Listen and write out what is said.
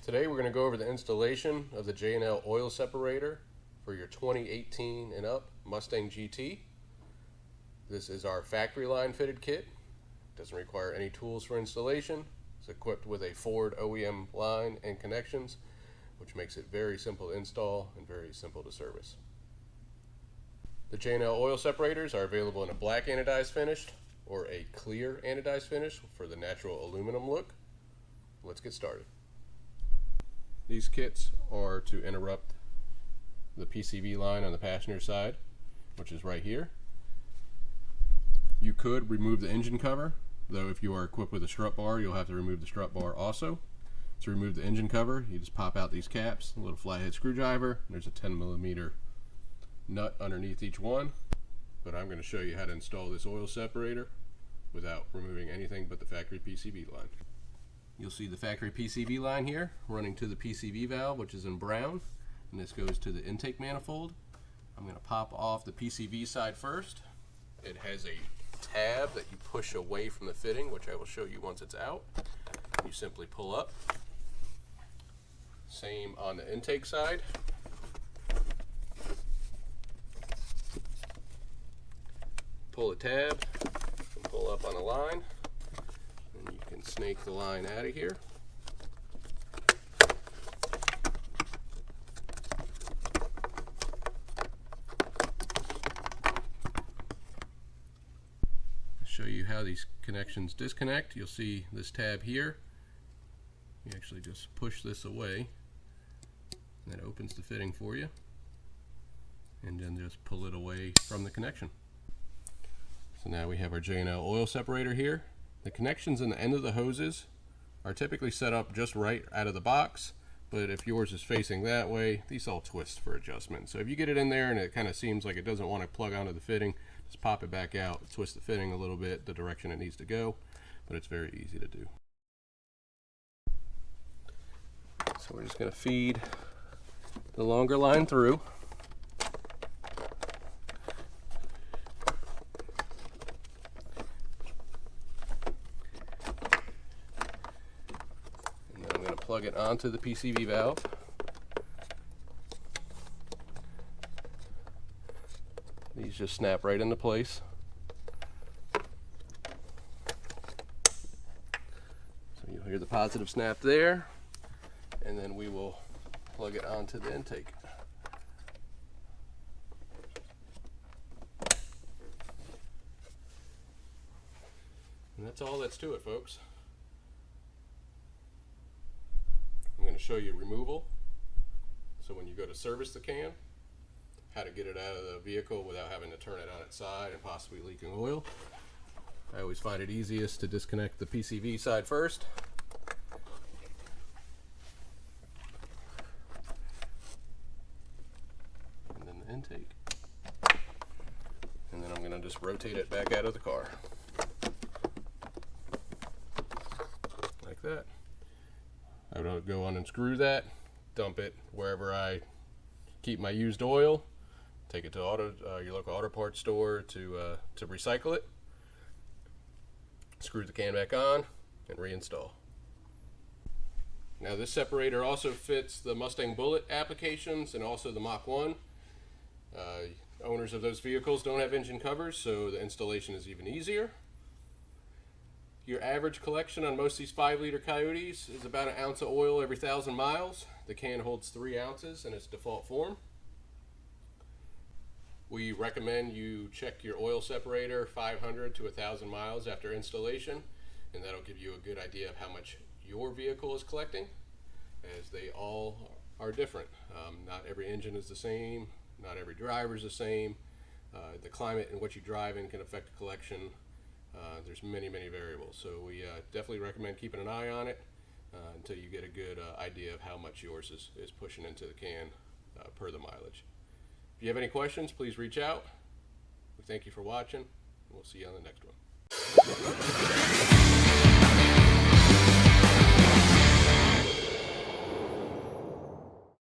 Today we're going to go over the installation of the J&L oil separator for your 2018 and up Mustang GT. This is our factory line fitted kit. Doesn't require any tools for installation. It's equipped with a Ford OEM line and connections, which makes it very simple to install and very simple to service. The J&L oil separators are available in a black anodized finish or a clear anodized finish for the natural aluminum look. Let's get started. These kits are to interrupt the PCV line on the passenger side, which is right here. You could remove the engine cover, though if you are equipped with a strut bar, you'll have to remove the strut bar also. To remove the engine cover, you just pop out these caps, a little flathead screwdriver. There's a 10mm nut underneath each one, but I'm going to show you how to install this oil separator without removing anything but the factory PCV line. You'll see the factory PCV line here running to the PCV valve, which is in brown, and this goes to the intake manifold. I'm going to pop off the PCV side first. It has a tab that you push away from the fitting, which I will show you once it's out. You simply pull up. Same on the intake side. Pull the tab and pull up on the line. You can snake the line out of here. Show you how these connections disconnect. You'll see this tab here. You actually just push this away, and that opens the fitting for you, and then just pull it away from the connection. So now we have our J&L oil separator here. The connections in the end of the hoses are typically set up just right out of the box, but if yours is facing that way, these all twist for adjustment. So if you get it in there and it kind of seems like it doesn't want to plug onto the fitting, just pop it back out, twist the fitting a little bit the direction it needs to go, but it's very easy to do. So we're just going to feed the longer line through. Plug it onto the PCV valve. These just snap right into place. So you'll hear the positive snap there, and then we will plug it onto the intake. And that's all that's to it, folks. I'm going to show you removal, so when you go to service the can, how to get it out of the vehicle without having to turn it on its side and possibly leaking oil. I always find it easiest to disconnect the PCV side first. And then the intake. And then I'm going to just rotate it back out of the car. Like that. I would go on and unscrew that, dump it wherever I keep my used oil, take it to your local auto parts store to recycle it, screw the can back on, and reinstall. Now this separator also fits the Mustang Bullitt applications and also the Mach 1. Owners of those vehicles don't have engine covers, so the installation is even easier. Your average collection on most of these 5-liter Coyotes is about an ounce of oil every 1,000 miles. The can holds 3 ounces in its default form. We recommend you check your oil separator 500 to 1,000 miles after installation, and that'll give you a good idea of how much your vehicle is collecting, as they all are different. Not every engine is the same, not every driver is the same. The climate in which you drive in can affect the collection. There's many variables, so we definitely recommend keeping an eye on it until you get a good idea of how much yours is pushing into the can per the mileage. If you have any questions, please reach out. We thank you for watching, and we'll see you on the next one.